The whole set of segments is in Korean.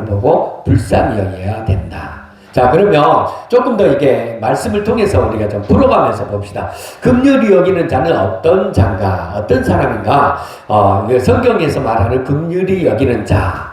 사람을 보고 불쌍히 여겨야 된다. 자, 그러면 조금 더 이게 말씀을 통해서 우리가 좀 풀어가면서 봅시다. 긍휼히 여기는 자는 어떤 자인가, 어떤 사람인가? 성경에서 말하는 긍휼히 여기는 자,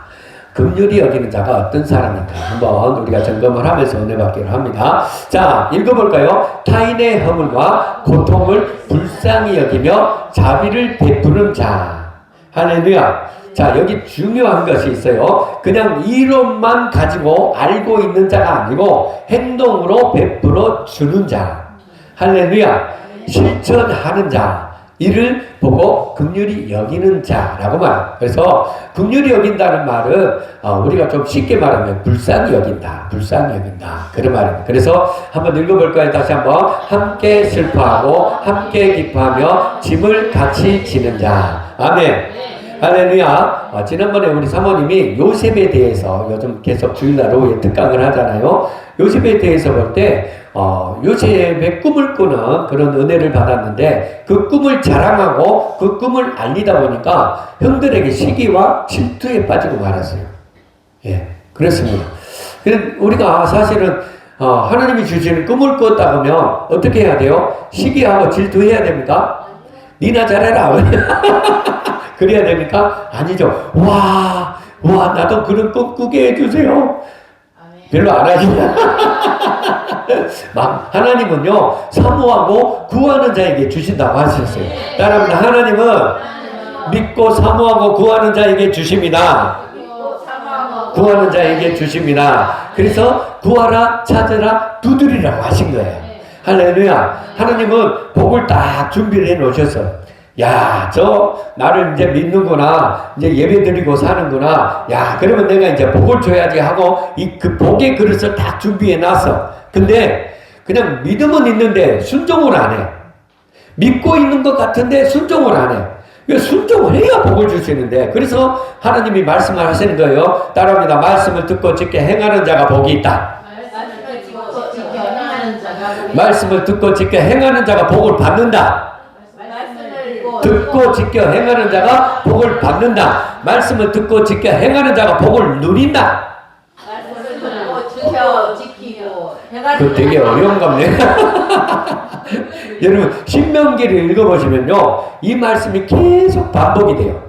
긍휼히 여기는 자가 어떤 사람인가 한번 우리가 점검을 하면서 은혜 받기로 합니다. 자, 읽어볼까요? 타인의 허물과 고통을 불쌍히 여기며 자비를 베푸는 자. 할렐루야. 자, 여기 중요한 것이 있어요. 그냥 이론만 가지고 알고 있는 자가 아니고 행동으로 베풀어 주는 자. 할렐루야. 실천하는 자. 이를 보고 긍휼히 여기는 자라고 말해요. 그래서 긍휼히 여긴다는 말은 우리가 좀 쉽게 말하면 불쌍히 여긴다. 불쌍히 여긴다. 그런 말입니다. 그래서 한번 읽어볼까요? 다시 한번. 함께 슬퍼하고 함께 기뻐하며 짐을 같이 지는 자. 아멘. 할렐루야. 지난번에 우리 사모님이 요셉에 대해서 요즘 계속 주일날 오후에 특강을 하잖아요. 요셉에 대해서 볼 때 요셉의 꿈을 꾸는 그런 은혜를 받았는데 그 꿈을 자랑하고 그 꿈을 알리다 보니까 형들에게 시기와 질투에 빠지고 말았어요. 예, 그렇습니다. 우리가 사실은 하나님이 주시는 꿈을 꿨다 보면 어떻게 해야 돼요? 시기하고 질투해야 됩니까? 니나 잘해라. 그래야 됩니까? 아니죠. 와, 나도 그런 꿈 꾸게 해주세요. 별로 안 하시냐? 하나님은요, 사모하고 구하는 자에게 주신다고 하셨어요. 따라합니다. 하나님은 믿고 사모하고 구하는 자에게 주십니다. 구하는 자에게 주십니다. 그래서 구하라, 찾으라, 두드리라고 하신 거예요. 할렐루야. 하나님은 복을 딱 준비를 해 놓으셨어요. 야, 나를 이제 믿는구나. 이제 예배 드리고 사는구나. 야, 그러면 내가 이제 복을 줘야지 하고, 그 복의 그릇을 딱 준비해 놨어. 근데, 그냥 믿음은 있는데 순종을 안 해. 믿고 있는 것 같은데 순종을 안 해. 순종을 해야 복을 줄 수 있는데. 그래서 하나님이 말씀을 하시는 거예요. 따라합니다. 말씀을 듣고 지켜 행하는 자가 복이 있다. 말씀을 듣고 지켜 행하는 자가 복을 받는다. 듣고 지켜 행하는 자가 복을 받는다. 말씀을 듣고 지켜 행하는 자가 복을 누린다. 말씀을 듣고 지켜 지키고 그 되게 어려운 겁니다. 여러분 신명기를 읽어보시면요 이 말씀이 계속 반복이 돼요.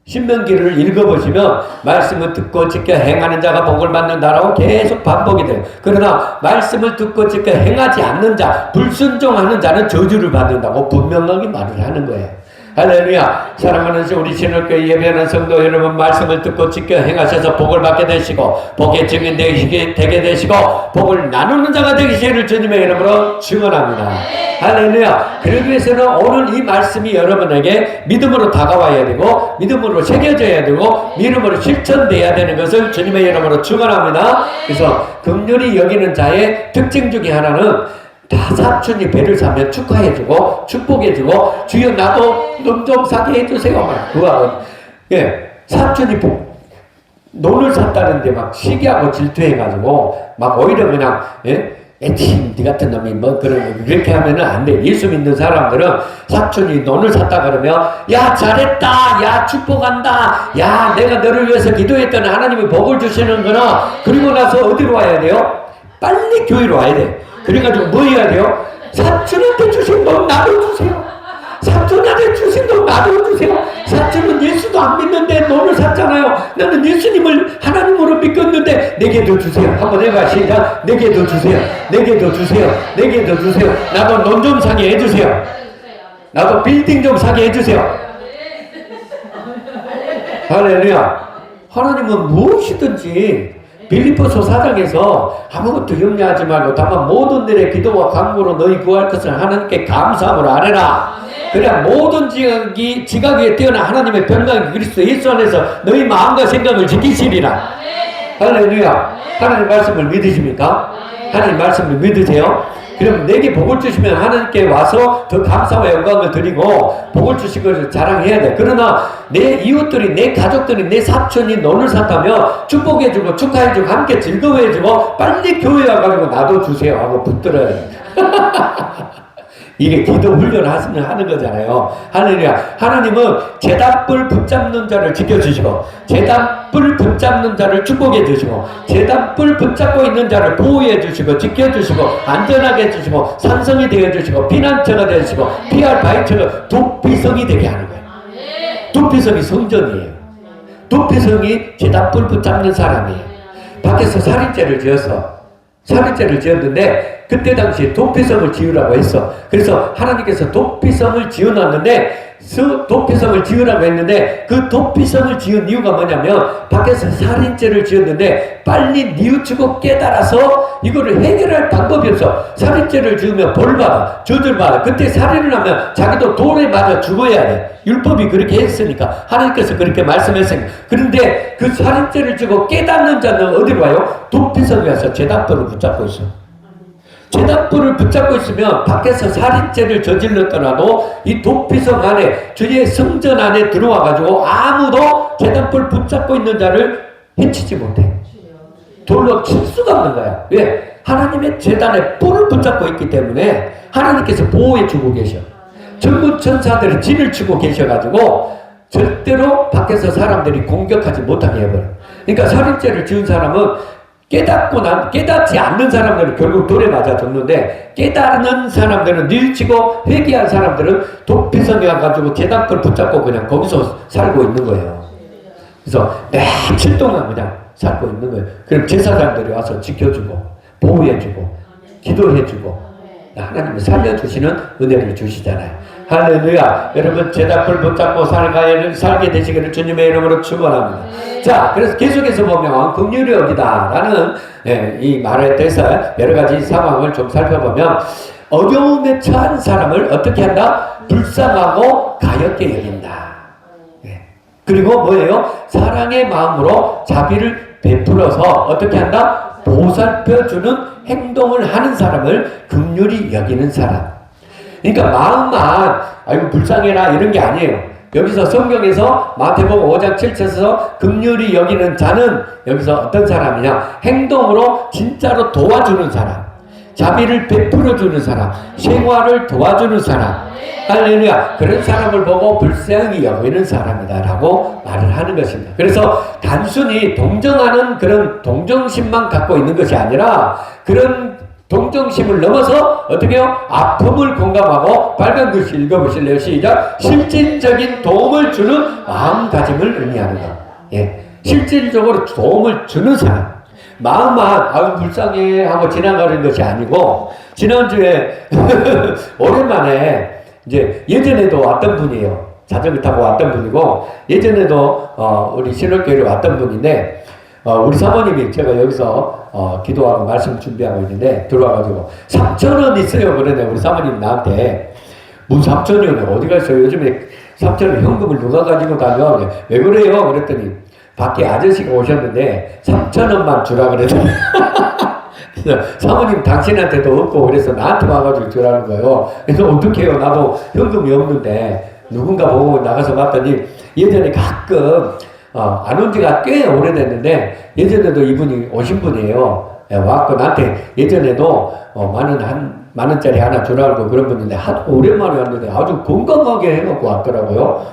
신명기를 읽어보시면 말씀을 듣고 지켜 행하는 자가 복을 받는다라고 계속 반복이 돼요. 그러나 말씀을 듣고 지켜 행하지 않는 자, 불순종하는 자는 저주를 받는다고 분명하게 말을 하는 거예요. 할렐루야. 사랑하는 우리 신월교회 예배하는 성도 여러분, 말씀을 듣고 지켜 행하셔서 복을 받게 되시고 복의 증인 되게 되시고 복을 나누는 자가 되시기를 주님의 이름으로 축원합니다. 할렐루야. 그러기 위해서는 오늘 이 말씀이 여러분에게 믿음으로 다가와야 되고 믿음으로 새겨져야 되고 믿음으로 실천돼야 되는 것을 주님의 이름으로 축원합니다. 그래서 긍휼히 여기는 자의 특징 중에 하나는 다 사촌이 배를 사면 축하해주고 축복해주고 주여 나도 놈 좀 사게 해주세요. 막 그거 예 사촌이 논을 샀다는데 막 시기하고 질투해가지고 막 오히려 그냥 에티 니 같은 놈이 뭐 그렇게 하면은 안 돼. 예수 믿는 사람들은 사촌이 논을 샀다 그러면 야 잘했다, 야 축복한다, 야 내가 너를 위해서 기도했더니 하나님이 복을 주시는구나. 그리고 나서 어디로 와야 돼요? 빨리 교회로 와야 돼. 그래가지고 뭐 해야 돼요? 사촌한테 주신 돈 나도 주세요. 사촌한테 주신 돈 나도 주세요. 사촌은 예수도 안 믿는데 돈을 샀잖아요. 나는 예수님을 하나님으로 믿겼는데 내게도 주세요. 한번 해봐. 시작. 내게도 주세요. 내게도 주세요. 내게도 주세요. 나도 논 좀 사게 해주세요. 나도 빌딩 좀 사게 해주세요. 할렐루야. 하나님은 무엇이든지 빌립보서 4장에서 아무것도 염려하지 말고 다만 모든 일에 기도와 간구로 너희 구할 것을 하나님께 감사함으로 아뢰라. 그래야 모든 지각에 뛰어난 하나님의 평강이 그리스도 예수 안에서 너희 마음과 생각을 지키시리라. 할렐루야. 하나님 말씀을 믿으십니까? 하나님 말씀을 믿으세요? 그럼 내게 복을 주시면 하나님께 와서 더 감사와 영광을 드리고 복을 주신 것을 자랑해야 돼. 그러나 내 이웃들이, 내 가족들이, 내 사촌이 논을 샀다면 축복해주고 축하해주고 함께 즐거워해주고 빨리 교회 와가지고 나도 주세요 하고 붙들어야 돼. 이게 기도 훈련하시면 하는 거잖아요. 할렐루야. 하나님은 제단불 붙잡는 자를 지켜주시고, 제단불 붙잡는 자를 축복해 주시고, 제단불 붙잡고 있는 자를 보호해 주시고, 지켜주시고, 안전하게 해주시고, 산성이 되어 주시고, 피난처가 되어 주시고, 피할 바위처가 도피성이 되게 하는 거예요. 도피성이 성전이에요. 도피성이 제단불 붙잡는 사람이에요. 밖에서 살인죄를 지었는데 그때 당시에 도피성을 지으라고 했어. 그래서 하나님께서 도피성을 지어놨는데, 도피성을 지으라고 했는데 그 도피성을 지은 이유가 뭐냐면, 밖에서 살인죄를 지었는데 빨리 뉘우치고 깨달아서 이거를 해결할 방법이 없어. 살인죄를 지으면 벌받아, 저주받아. 그때 살인을 하면 자기도 돌에 맞아 죽어야 돼. 율법이 그렇게 했으니까, 하나님께서 그렇게 말씀했으니까. 그런데 그 살인죄를 지고 깨닫는 자는 어디로 와요? 도피성에 와서 제단불을 붙잡고 있어. 제단불을 붙잡고 있으면 밖에서 살인죄를 저질렀더라도 이 도피성 안에, 주의 성전 안에 들어와 가지고 아무도 제단불 붙잡고 있는 자를 해치지 못해. 돌로 칠 수가 없는 거야. 왜? 하나님의 제단에 뿔을 붙잡고 있기 때문에 하나님께서 보호해 주고 계셔. 전군 천사들이 진을 치고 계셔가지고 절대로 밖에서 사람들이 공격하지 못하게 해버려. 그러니까 살인죄를 지은 사람은 깨닫지 않는 사람들은 결국 돌에 맞아 죽는데, 깨닫는 사람들은 뉘우치고 회개한 사람들은 도피성에 와가지고 제단불 붙잡고 그냥 거기서 살고 있는 거예요. 그래서 며칠 동안 그냥 살고 있는 거예요. 그럼 제사장들이 와서 지켜주고 보호해주고 기도해주고 하나님이 살려주시는 은혜를 주시잖아요. 할렐루야. 여러분 제단불 붙잡고 살게 되시기를 주님의 이름으로 축원합니다. 자, 그래서 계속해서 보면 긍휼히 여기다라는 이 말에 대해서 여러 가지 상황을 좀 살펴보면, 어려움에 처한 사람을 어떻게 한다? 불쌍하고 가엾게 여긴다. 그리고 뭐예요? 사랑의 마음으로 자비를 베풀어서 어떻게 한다? 보살펴주는 행동을 하는 사람을 긍휼히 여기는 사람. 그러니까 마음만 아이고 불쌍해라 이런 게 아니에요. 여기서 성경에서 마태복음 5장 7절에서 긍휼히 여기는 자는 여기서 어떤 사람이냐? 행동으로 진짜로 도와주는 사람, 자비를 베풀어주는 사람, 생활을 도와주는 사람. 할렐루야. 그런 사람을 보고 불쌍히 여기는 사람이다라고 말을 하는 것입니다. 그래서 단순히 동정하는 그런 동정심만 갖고 있는 것이 아니라, 그런 동정심을 넘어서 어떻게 해요? 아픔을 공감하고, 빨간 글씨 읽어보실래요? 시작. 실질적인 도움을 주는 마음가짐을 의미하는 것. 예. 실질적으로 도움을 주는 사람. 마음만 아유 불쌍해 하고 지나가는 것이 아니고, 지난주에 오랜만에 이제 예전에도 왔던 분이에요. 자전거 타고 왔던 분이고, 예전에도 우리 신월교회로 왔던 분인데, 우리 사모님이 제가 여기서 기도하고 말씀 준비하고 있는데 들어와가지고 3,000원 있어요. 그러네. 우리 사모님 나한테 무슨 3,000원이요? 어디 갔어요? 요즘에 3,000원 현금을 누가 가지고 다녀? 왜 그래요? 그랬더니 밖에 아저씨가 오셨는데 3,000원만 주라 그랬더니 그래서 사모님 당신한테도 없고 그래서 나한테 와가지고 주라는 거예요. 그래서 어떻게 해요? 나도 현금이 없는데 누군가 보고 나가서 봤더니, 예전에 가끔 안 온 지가 꽤 오래됐는데 예전에도 이분이 오신 분이에요. 왔고 나한테 예전에도 만 원짜리 하나 주라고 그런 분인데 하도 오랜만에 왔는데 아주 건강하게 해갖고 왔더라고요.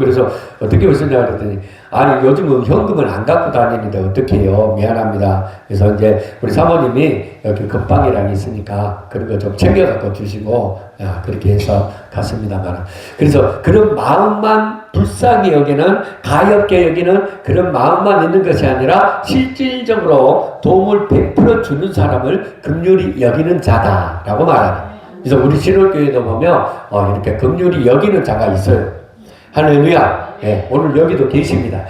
그래서 어떻게 오셨냐 그랬더니, 아니 요즘은 현금을 안 갖고 다니는데 어떻게 해요? 미안합니다. 그래서 이제 우리 사모님이 여기 급방이랑 있으니까 그런 거 좀 챙겨갖고 주시고 그렇게 해서 갔습니다만, 그래서 그런 마음만 불쌍히 여기는, 가엾게 여기는 그런 마음만 있는 것이 아니라 실질적으로 도움을 베풀어 주는 사람을 긍휼히 여기는 자다라고 말합니다. 그래서 우리 신월교회도 보면 이렇게 긍휼히 여기는 자가 있어요. 할렐루야. 예, 오늘 여기도 계십니다.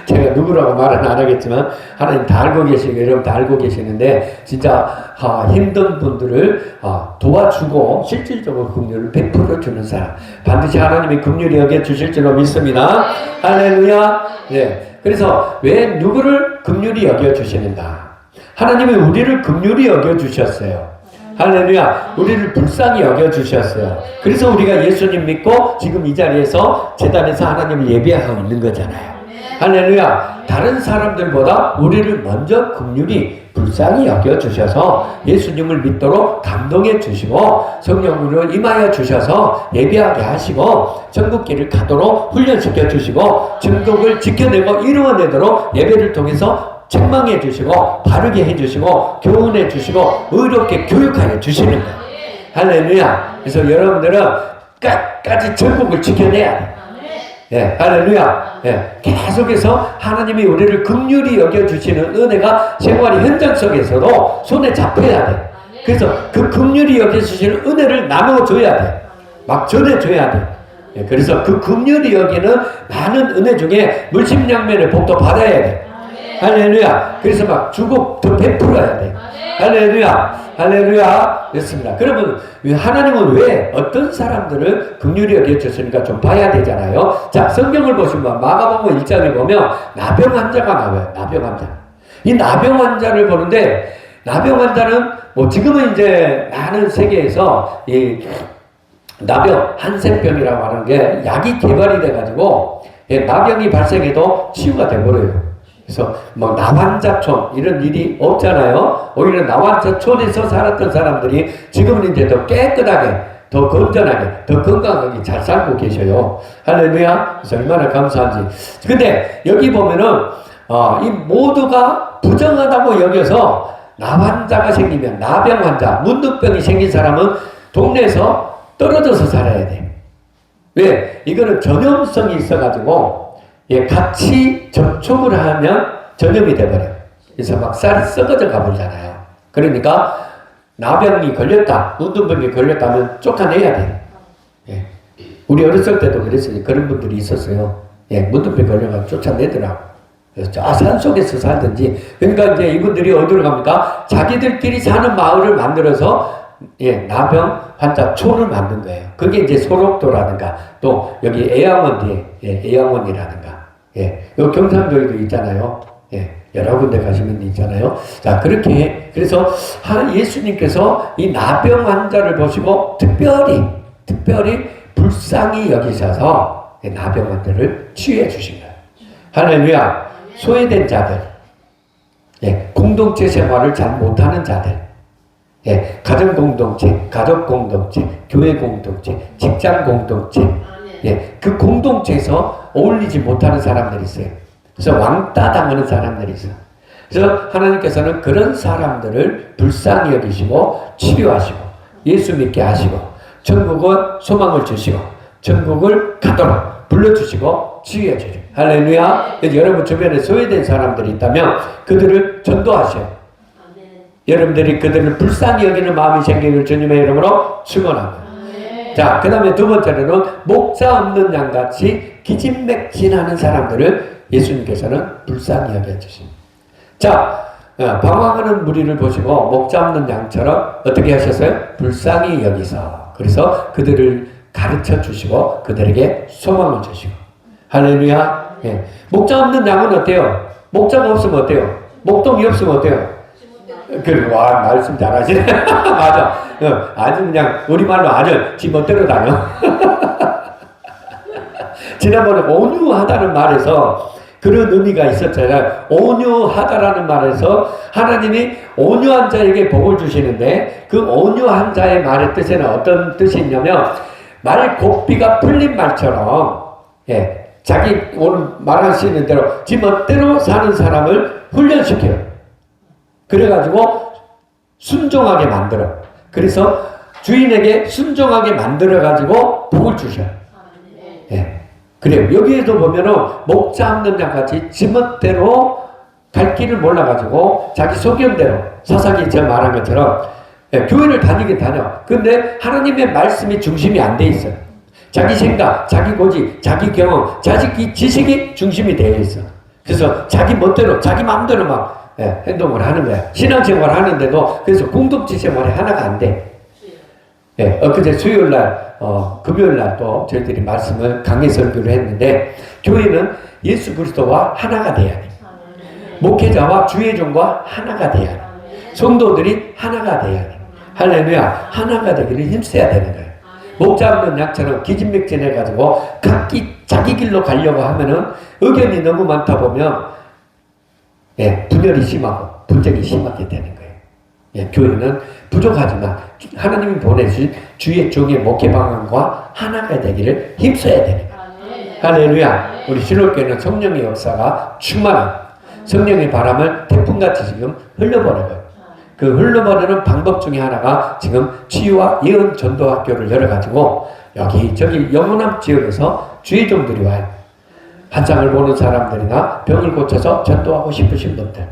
제가 누구라고 말은 안 하겠지만 하나님 다 알고 계시고 여러분 다 알고 계시는데, 진짜 힘든 분들을 도와주고 실질적으로 긍휼을 베풀어 주는 사람, 반드시 하나님이 긍휼히 여겨 주실 줄로 믿습니다. 할렐루야. 예, 그래서 왜 누구를 긍휼히 여겨 주시는가? 하나님이 우리를 긍휼히 여겨 주셨어요. 할렐루야. 우리를 불쌍히 여겨주셨어요. 그래서 우리가 예수님 믿고 지금 이 자리에서 제단에서 하나님을 예배하고 있는 거잖아요. 할렐루야. 다른 사람들보다 우리를 먼저 긍휼히 불쌍히 여겨주셔서 예수님을 믿도록 감동해 주시고 성령으로 임하여 주셔서 예비하게 하시고 천국길을 가도록 훈련시켜 주시고 증독을 지켜내고 이루어내도록 예배를 통해서 책망해 주시고 바르게 해 주시고 교훈해 주시고 의롭게 교육하여 주시는 거예요. 할렐루야. 그래서 여러분들은 끝까지 천국을 지켜내야 돼요. 예, 할렐루야. 예, 계속해서 하나님이 우리를 긍휼히 여겨주시는 은혜가 생활의 현장 속에서도 손에 잡혀야 돼. 그래서 그 긍휼히 여겨주시는 은혜를 나눠줘야 돼. 막 전해줘야 돼. 예, 그래서 그 긍휼히 여기는 많은 은혜 중에 물심양면의 복도 받아야 돼. 할렐루야. 그래서 막 주고 더 베풀어야 돼. 할렐루야. 할렐루야. 됐습니다. 그러면 하나님은 왜 어떤 사람들을 긍휼히 여겨주시니까 좀 봐야 되잖아요. 자, 성경을 보시면 마가복음 1장에 보면 나병 환자가 나와요. 나병 환자. 이 나병 환자를 보는데 나병 환자는 뭐 지금은 이제 많은 세계에서 이 나병, 한센병이라고 하는 게 약이 개발이 돼가지고 나병이 발생해도 치유가 돼버려요. 그래서 뭐 나환자촌 이런 일이 없잖아요. 오히려 나환자촌에서 살았던 사람들이 지금은 이제 더 깨끗하게, 더 건전하게, 더 건강하게 잘 살고 계셔요. 할렐루야. 그래서 얼마나 감사한지. 근데 여기 보면은 이 모두가 부정하다고 여겨서 나환자가 생기면 나병 환자, 문득병이 생긴 사람은 동네에서 떨어져서 살아야 돼. 왜? 이거는 전염성이 있어가지고 같이 접촉을 하면 전염이 돼버려요. 그래서 막 쌀이 썩어져 가버리잖아요. 그러니까 나병이 걸렸다, 문둥병이 걸렸다면 쫓아내야 돼요. 예. 우리 어렸을 때도 그랬어요. 그런 분들이 있었어요. 예, 문둥병 걸려가지고 쫓아내더라고. 그래서 저 산속에서 살든지. 그러니까 이제 이분들이 어디로 갑니까? 자기들끼리 사는 마을을 만들어서 나병 환자촌을 만든 거예요. 그게 이제 소록도라든가 또 여기 애양원 뒤에 애양원이라든가 여기 경상도에도 있잖아요. 여러 군데 가시면 있잖아요. 자, 그렇게 그래서 예수님께서 이 나병 환자를 보시고 특별히 불쌍히 여기셔서 나병 환자를 치유해 주신 거예요. 할렐루야. 소외된 자들, 공동체 생활을 잘 못하는 자들, 가정 공동체, 가족 공동체, 교회 공동체, 직장 공동체, 그 공동체에서 어울리지 못하는 사람들이 있어요. 그래서 왕따 당하는 사람들이 있어요. 그래서 하나님께서는 그런 사람들을 불쌍히 여기시고 치료하시고 예수 믿게 하시고 천국은 소망을 주시고 천국을 가도록 불러주시고 치유해 주시고 할렐루야. 여러분 주변에 소외된 사람들이 있다면 그들을 전도하셔요. 여러분들이 그들을 불쌍히 여기는 마음이 생기길 주님의 이름으로 축원합니다. 자, 그 다음에 두 번째로는 목자 없는 양같이 기진맥진하는 사람들을 예수님께서는 불쌍히 여겨주십니다. 자, 방황하는 무리를 보시고 목자 없는 양처럼 어떻게 하셨어요? 불쌍히 여기서 그래서 그들을 가르쳐 주시고 그들에게 소망을 주시고 할렐루야. 목자 없는 양은 어때요? 목자가 없으면 어때요? 목동이 없으면 어때요? 와, 말씀 잘하시네. 맞아. 아주 그냥 우리말로 아주 지멋대로 다녀. 지난번에 온유하다는 말에서 그런 의미가 있었잖아요. 온유하다라는 말에서 하나님이 온유한 자에게 복을 주시는데 그 온유한 자의 말의 뜻에는 어떤 뜻이 있냐면 말 곱비가 풀린 말처럼 자기 오늘 말하시는 대로 지멋대로 사는 사람을 훈련시켜요. 그래가지고 순종하게 만들어. 그래서 주인에게 순종하게 만들어가지고 복을 주셔요. 그래요. 여기에도 보면은 목자 없는 양같이 지멋대로 갈 길을 몰라가지고 자기 소견대로 사사기 제가 말한 것처럼 교회를 다니긴 다녀. 근데 하나님의 말씀이 중심이 안 돼 있어요. 자기 생각, 자기 고집, 자기 경험, 자기 지식이 중심이 되어 있어. 그래서 자기 멋대로, 자기 마음대로 막 행동을 하는 거야. 신앙생활 하는데도 그래서 공동체 생활이 하나가 안 돼. 엊그제 수요일날, 금요일날 또 저희들이 말씀을 강의 설교를 했는데 교회는 예수 그리스도와 하나가 돼야 돼. 목회자와 주의종과 하나가 돼야 돼. 성도들이 하나가 돼야 돼. 할렐루야. 하나가 되기를 힘써야 되는 거예요. 목자 없는 양처럼 기진맥진해가지고 각기 자기 길로 가려고 하면은 의견이 너무 많다 보면 분열이 심하고 분쟁이 심하게 되는 거예요. 교회는 부족하지만 하나님이 보내주신 주의 종의 목회 방향과 하나가 되기를 힘써야 되는 거예요. 할렐루야. 우리 신월교회는 성령의 역사가 충만한 성령의 바람을 태풍같이 지금 흘려보내고요. 그 흘러보내는 방법 중에 하나가 지금 치유와 예언 전도 학교를 열어가지고 여기저기 영원함 지역에서 주의 종들이 와요. 환상을 보는 사람들이나 병을 고쳐서 전도하고 싶으신 분들.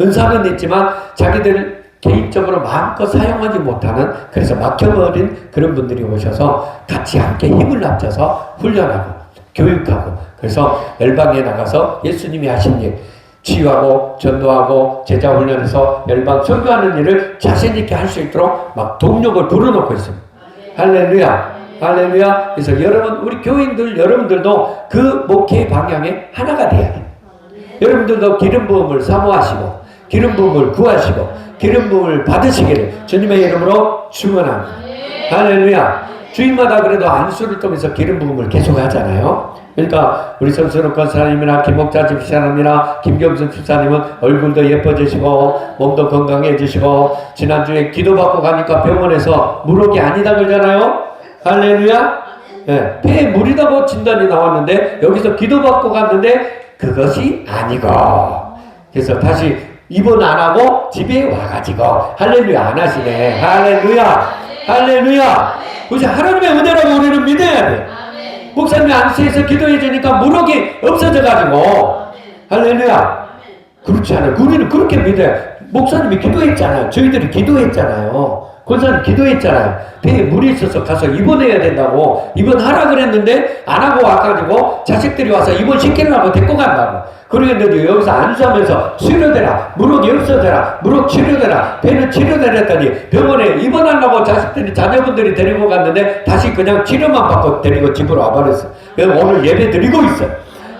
은사는 있지만 자기들 개인적으로 마음껏 사용하지 못하는, 그래서 막혀버린 그런 분들이 오셔서 같이 함께 힘을 합쳐서 훈련하고 교육하고, 그래서 열방에 나가서 예수님이 하신 일, 치유하고 전도하고 제자 훈련해서 열방 선교하는 일을 자신 있게 할 수 있도록 막 동력을 불어넣고 있습니다. 할렐루야. 할렐루야. 그래서 여러분, 우리 교인들 여러분들도 그 목회 방향에 하나가 돼야 돼요. 여러분들도 기름 부음을 사모하시고 기름 부음을 구하시고 기름 부음을 받으시기를 주님의 이름으로 축원합니다. 할렐루야. 주일마다 그래도 안수를 통해서 기름 부음을 계속 하잖아요. 그러니까 우리 성수록 권사님이나 김목자 집사님이나 김경순 집사님은 얼굴도 예뻐지시고 몸도 건강해지시고, 지난주에 기도받고 가니까 병원에서 물혹이 아니다 그러잖아요. 할렐루야. 폐에 물이다고 진단이 나왔는데 여기서 기도받고 갔는데 그것이 아니고, 그래서 다시 입원 안 하고 집에 와가지고 할렐루야 안 하시네. 할렐루야. 할렐루야. 그래서 하나님의 은혜라고 우리는 믿어야 돼. 목사님이 안수해서 기도해 주니까 물혹이 없어져가지고 할렐루야. 그렇지 않아요. 우리는 그렇게 믿어요. 목사님이 기도했잖아요. 저희들이 기도했잖아요. 권사님 기도했잖아요. 배에 물이 있어서 가서 입원해야 된다고 입원하라 그랬는데 안 하고 와가지고 자식들이 와서 입원시키려고 데리고 간다고. 그러겠는데 여기서 안수하면서 치료되라, 물혹이 없어져라, 물혹 치료되라, 배는 치료되라 했더니 병원에 입원하려고 자식들이, 자녀분들이 데리고 갔는데 다시 그냥 치료만 받고 데리고 집으로 와버렸어. 오늘 예배 드리고 있어요.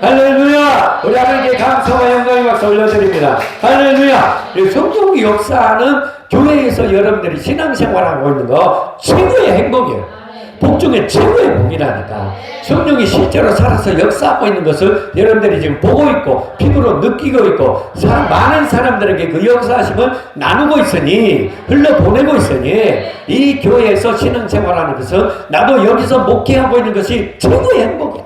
할렐루야. 우리 하나님께 감사와 영광의 박수 올려드립니다. 할렐루야. 성령 역사는 교회에서 여러분들이 신앙생활하고 있는 거 최고의 행복이에요. 복 중에 최고의 복이라니까. 성령이 실제로 살아서 역사하고 있는 것을 여러분들이 지금 보고 있고 피부로 느끼고 있고, 많은 사람들에게 그 역사하심을 나누고 있으니, 흘러보내고 있으니, 이 교회에서 신앙생활하는 것은 나도 여기서 목회하고 있는 것이 최고의 행복이야.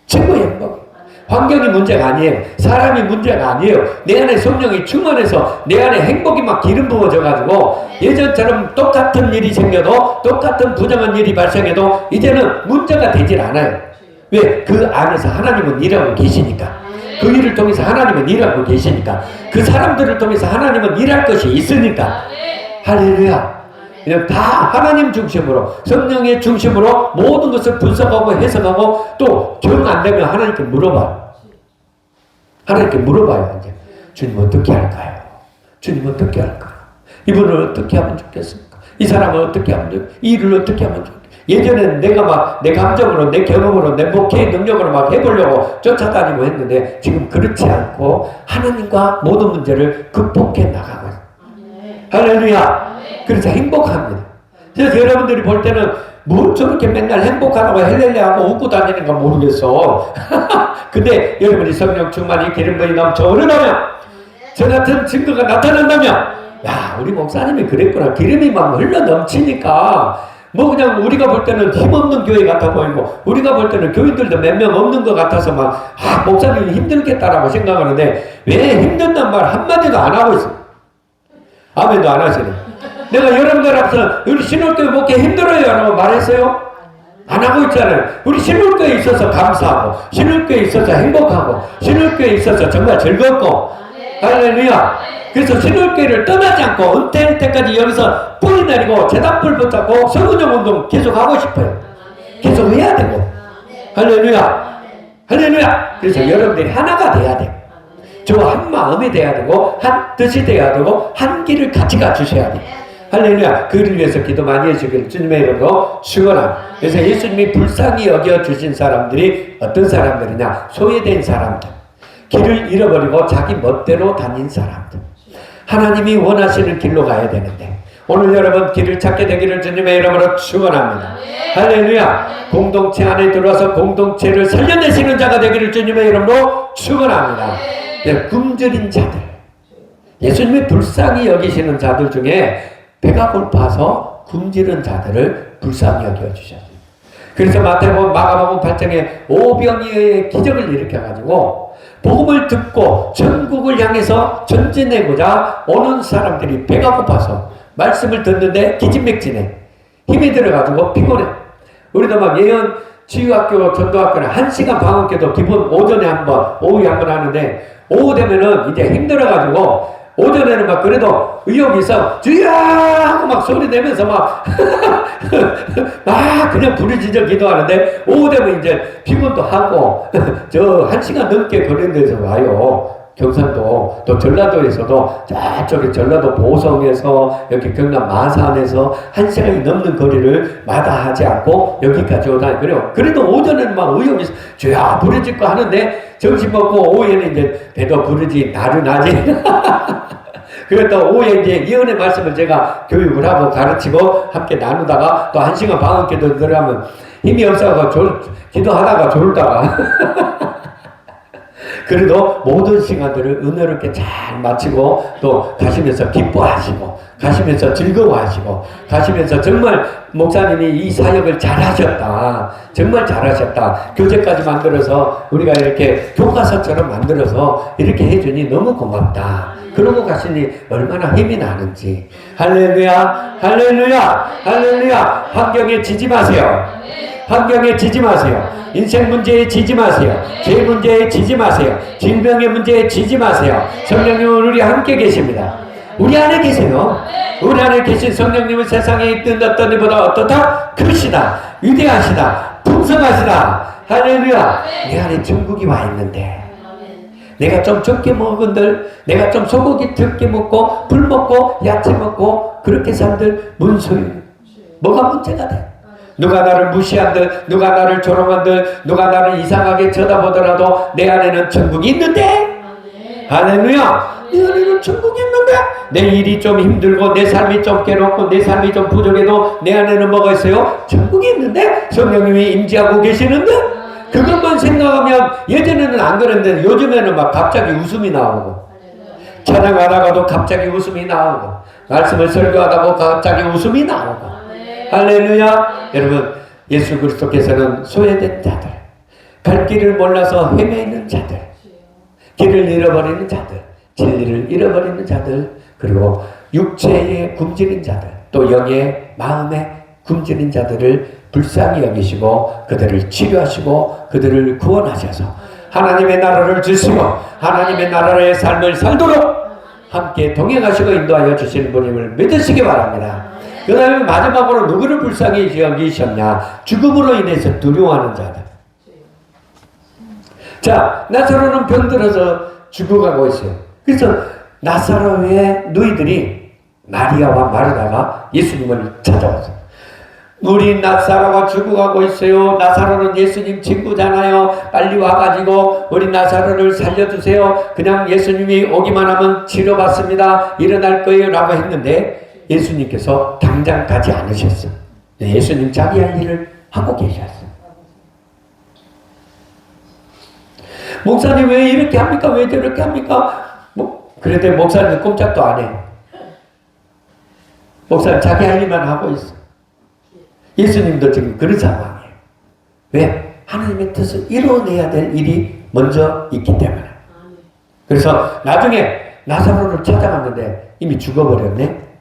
최고의 행복. 환경이 문제가 아니에요. 사람이 문제가 아니에요. 내 안에 성령이 충만해서 내 안에 행복이 막 기름 부어져가지고 예전처럼 똑같은 일이 생겨도, 똑같은 부정한 일이 발생해도 이제는 문제가 되질 않아요. 왜? 그 안에서 하나님은 일하고 계시니까. 그 일을 통해서 하나님은 일하고 계시니까. 그 사람들을 통해서 하나님은 일할 것이 있으니까. 할렐루야. 그냥 다 하나님 중심으로, 성령의 중심으로 모든 것을 분석하고 해석하고, 또 정 안 되면 하나님께 물어봐요. 하나님께 물어봐요. 이제 주님 어떻게 할까요? 주님 어떻게 할까요? 이분을 어떻게 하면 좋겠습니까? 이 사람을 어떻게 하면 좋겠습니까? 이 일을 어떻게 하면 좋겠습니까? 예전에는 내가 막 내 감정으로, 내 경험으로, 내 목회의 능력으로 막 해보려고 쫓아다니고 했는데 지금 그렇지 않고 하나님과 모든 문제를 극복해 나가고 있어요. 할렐루야. 그래서 행복합니다. 그래서 여러분들이 볼 때는 뭘 저렇게 맨날 행복하다고 헬렐레하고 웃고 다니는가 모르겠어. 근데 여러분이 성령 충만히 기름부이 넘쳐 오르다면, 저 같은 증거가 나타난다면, 야, 우리 목사님이 그랬구나. 기름이 막 흘러 넘치니까 뭐 그냥 우리가 볼 때는 힘없는 교회 같아 보이고, 우리가 볼 때는 교인들도 몇 명 없는 것 같아서 막 목사님이 힘들겠다라고 생각하는데 왜 힘든단 말 한마디도 안 하고 있어. 아멘도 안 하시네. 내가 여러분들 앞에서 우리 신월교회 목회 힘들어요 라고 말했어요? 안 하고 있잖아요. 우리 신월교회에 있어서 감사하고, 신월교회에 있어서 행복하고, 신월교회에 있어서 정말 즐겁고. 할렐루야. 그래서 신월교회를 떠나지 않고 은퇴할 때까지 여기서 뿌리 내리고 재단불 붙잡고 설문용 운동 계속 하고 싶어요. 계속 해야 되고. 할렐루야. 할렐루야. 그래서 여러분들이 하나가 돼야 돼. 저 한 마음이 돼야 되고, 한 뜻이 돼야 되고, 한 길을 같이 가주셔야 돼. 할렐루야. 그를 위해서 기도 많이 해주길 주님의 이름으로 축원합니다. 그래서 예수님이 불쌍히 여겨주신 사람들이 어떤 사람들이냐? 소외된 사람들, 길을 잃어버리고 자기 멋대로 다닌 사람들, 하나님이 원하시는 길로 가야 되는데 오늘 여러분 길을 찾게 되기를 주님의 이름으로 축원합니다. 할렐루야. 공동체 안에 들어와서 공동체를 살려내시는 자가 되기를 주님의 이름으로 축원합니다. 네, 굶주린 자들, 예수님이 불쌍히 여기시는 자들 중에 배가 고파서 굶주린 자들을 불쌍히 여겨주셨습니다. 그래서 마태복음, 마가복음 8장에 오병이어의 기적을 일으켜가지고 복음을 듣고 전국을 향해서 전진해보자 오는 사람들이 배가 고파서 말씀을 듣는데 기진맥진해 힘이 들어가지고 피곤해. 우리도 막 예언 치유학교 전도학교는 1시간 방학교도 기본 오전에 한번 오후에 한번 하는데 오후 되면은 이제 힘들어가지고 오전에는 막 그래도 의욕이 있어 주여 하고 막 소리 내면서 막 그냥 부르짖어 기도하는데 오후 되면 이제 피곤도 하고 저 1시간 넘게 걸리는 데서 와요. 경상도 또 전라도에서도 저쪽에 전라도 보성에서 여기 경남 마산에서 1시간이 넘는 거리를 마다하지 않고 여기까지 오다. 그래도 오전에는 막 의욕이 있어 주여 부르짖고 하는데 점심 먹고 오후에는 이제 배도 부르지 나른하지. 그래도 오후에 이제 예언의 말씀을 제가 교육을 하고 가르치고 함께 나누다가 또 1시간 방학기도 들어가면 힘이 없어서 기도하다가 졸다가 그래도 모든 시간들을 은혜롭게 잘 마치고 또 가시면서 기뻐하시고 가시면서 즐거워하시고 가시면서 정말 목사님이 이 사역을 잘하셨다. 정말 잘하셨다. 교재까지 만들어서 우리가 이렇게 교과서처럼 만들어서 이렇게 해주니 너무 고맙다. 그러고 가시니 얼마나 힘이 나는지. 할렐루야, 할렐루야, 할렐루야. 환경에 지지 마세요. 환경에 지지 마세요. 인생 문제에 지지 마세요. 죄 문제에 지지 마세요. 질병의 문제에 지지 마세요. 성령님은 우리 함께 계십니다. 우리 안에 계세요. 우리 안에 계신 성령님은 세상에 있던 어떤 이보다 어떻다? 크시다. 위대하시다. 풍성하시다. 할렐루야. 내 안에 천국이 와 있는데 내가 좀 적게 먹은들, 내가 좀 소고기 적게 먹고 불 먹고 야채 먹고 그렇게 산들 뭔 소리? 뭐가 문제가 돼? 누가 나를 무시한들, 누가 나를 조롱한들, 누가 나를 이상하게 쳐다보더라도 내 안에는 천국이 있는데? 할렐루야! 내 안에는 천국이 있는데? 내 일이 좀 힘들고 내 삶이 좀 괴롭고 내 삶이 좀 부족해도 내 안에는 뭐가 있어요? 천국이 있는데? 성령님이 임재하고 계시는데? 그것만 생각하면 예전에는 안 그랬는데 요즘에는 막 갑자기 웃음이 나오고 찬양하다가도 갑자기 웃음이 나오고 말씀을 설교하다가 갑자기 웃음이 나오고 할렐루야. 여러분 예수 그리스도께서는 소외된 자들, 갈 길을 몰라서 헤매는 자들, 길을 잃어버리는 자들, 진리를 잃어버리는 자들, 그리고 육체에 굶주린 자들, 또 영의 마음에 굶주린 자들을 불쌍히 여기시고 그들을 치료하시고 그들을 구원하셔서 하나님의 나라를 주시고 하나님의 나라의 삶을 살도록 함께 동행하시고 인도하여 주시는 분임을 믿으시기 바랍니다. 그 다음에 마지막으로 누구를 불쌍히 여기셨냐? 죽음으로 인해서 두려워하는 자들. 자, 나사로는 병들어서 죽어가고 있어요. 그래서 나사로의 누이들이 마리아와 마르다가 예수님을 찾아왔어요. 우리 나사로가 죽어가고 있어요. 나사로는 예수님 친구잖아요. 빨리 와가지고 우리 나사로를 살려주세요. 그냥 예수님이 오기만 하면 치료받습니다. 일어날 거예요. 라고 했는데 예수님께서 당장 가지 않으셨어요. 예수님 자기 할 일을 하고 계셨어요. 목사님 왜 이렇게 합니까? 왜 저렇게 합니까? 그래도 목사님 꼼짝도 안 해. 목사님 자기 할 일만 하고 있어. 예수님도 지금 그런 상황이에요. 왜? 하나님의 뜻을 이뤄내야 될 일이 먼저 있기 때문에. 그래서 나중에 나사로를 찾아갔는데 이미 죽어버렸네.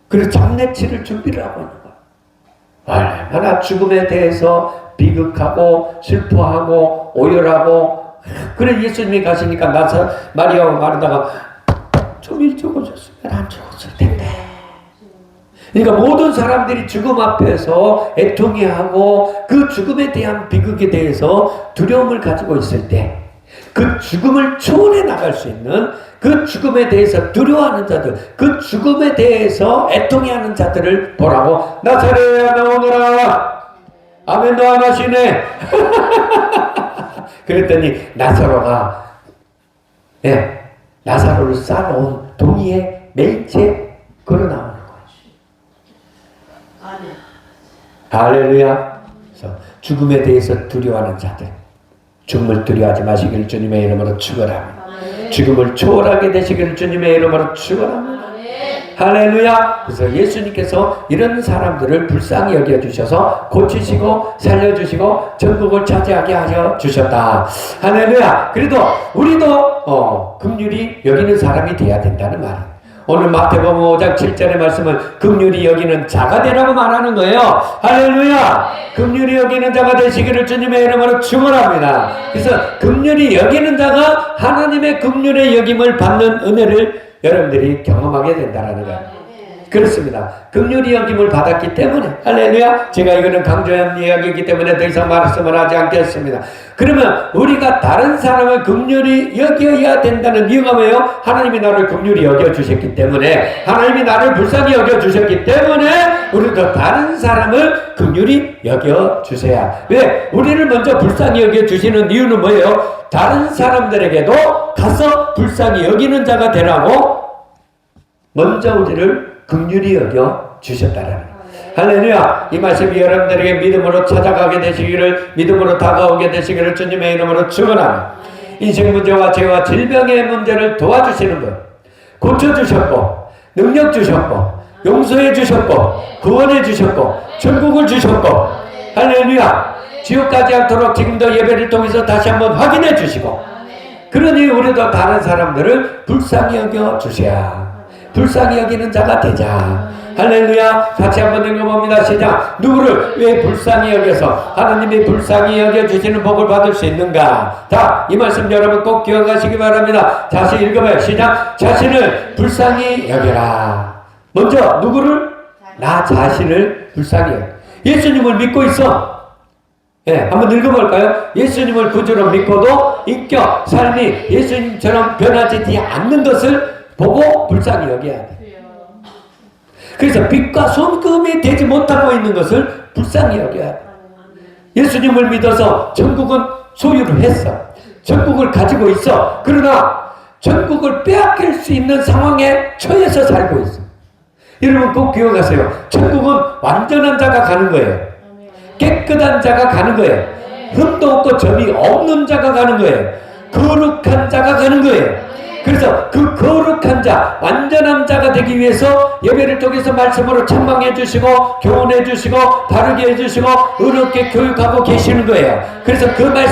그래서 장례치를 준비를 하고 있는 거야. 얼마나 죽음에 대해서 비극하고 슬퍼하고 오열하고. 그래 예수님이 가시니까 마리아와 마르다가 좀 일찍 오셨으면 안 죽었을 텐데. 그러니까 모든 사람들이 죽음 앞에서 애통해하고 그 죽음에 대한 비극에 대해서 두려움을 가지고 있을 때 그 죽음을 초월해 나갈 수 있는 그 죽음에 대해서 두려워하는 자들, 그 죽음에 대해서 애통해하는 자들을 보라고 나사로야 나오너라. 아멘도 안 하시네. 그랬더니 나사로가 나사로를 싸놓은 동이에 매일째 걸어 나오는 거예요. 할렐루야. 그래서 죽음에 대해서 두려워하는 자들, 죽음을 두려워하지 마시기를 주님의 이름으로 축원합니다. 죽음을 초월하게 되시기를 주님의 이름으로 축원합니다. 할렐루야. 그래서 예수님께서 이런 사람들을 불쌍히 여겨주셔서 고치시고 살려주시고 전국을 차지하게 하여 주셨다. 할렐루야. 그래도 우리도 긍휼히 여기는 사람이 돼야 된다는 말이에요. 오늘 마태복음 5장 7절의 말씀은 긍휼히 여기는 자가 되라고 말하는 거예요. 할렐루야. 긍휼히 여기는 자가 되시기를 주님의 이름으로 축원합니다. 그래서 긍휼히 여기는 자가 하나님의 긍휼의 여김을 받는 은혜를 여러분들이 경험하게 된다는 거예요. 그렇습니다. 긍휼히 여김을 받았기 때문에 할렐루야. 제가 이거는 강조한 이야기이기 때문에 더 이상 말씀을 하지 않겠습니다. 그러면 우리가 다른 사람을 긍휼히 여겨야 된다는 이유가 뭐예요? 하나님이 나를 긍휼히 여겨주셨기 때문에, 하나님이 나를 불쌍히 여겨주셨기 때문에 우리도 다른 사람을 긍휼히 여겨주세요. 왜? 우리를 먼저 불쌍히 여겨주시는 이유는 뭐예요? 다른 사람들에게도 가서 불쌍히 여기는 자가 되라고 먼저 우리를 긍휼히 여겨 주셨다라는 거예요. 할렐루야. 이 말씀이 여러분들에게 믿음으로 찾아가게 되시기를, 믿음으로 다가오게 되시기를 주님의 이름으로 축원합니다. 인생 문제와 죄와 질병의 문제를 도와주시는 분, 고쳐주셨고 능력 주셨고 용서해 주셨고 구원해 주셨고 천국을 주셨고 할렐루야. 지옥 가지 않도록 지금도 예배를 통해서 다시 한번 확인해 주시고, 그러니 우리도 다른 사람들을 불쌍히 여겨 주셔야 불쌍히 여기는 자가 되자. 할렐루야. 같이 한번 읽어봅니다. 시작. 누구를 왜 불쌍히 여겨서 하나님이 불쌍히 여겨주시는 복을 받을 수 있는가? 자, 이 말씀 여러분 꼭 기억하시기 바랍니다. 다시 읽어봐요. 시작. 자신을 불쌍히 여겨라. 먼저 누구를? 나 자신을 불쌍히 여겨. 예수님을 믿고 있어. 예, 한번 읽어볼까요? 예수님을 구주로 믿고도 인격, 삶이 예수님처럼 변하지 않는 것을 보고 불쌍히 여겨야 돼. 그래서 빛과 소금이 되지 못하고 있는 것을 불쌍히 여겨야 돼. 예수님을 믿어서 천국은 소유를 했어. 천국을 가지고 있어. 그러나 천국을 빼앗길 수 있는 상황에 처해서 살고 있어. 여러분 꼭 기억하세요. 천국은 완전한 자가 가는 거예요. 깨끗한 자가 가는 거예요. 흠도 없고 점이 없는 자가 가는 거예요. 거룩한 자가 가는 거예요. 그래서 그 거룩한 자, 완전한 자가 되기 위해서 예배를 통해서 말씀으로 책망해 주시고 교훈해 주시고 바르게 해 주시고 의롭게 교육하고 계시는 거예요. 그래서 그 말씀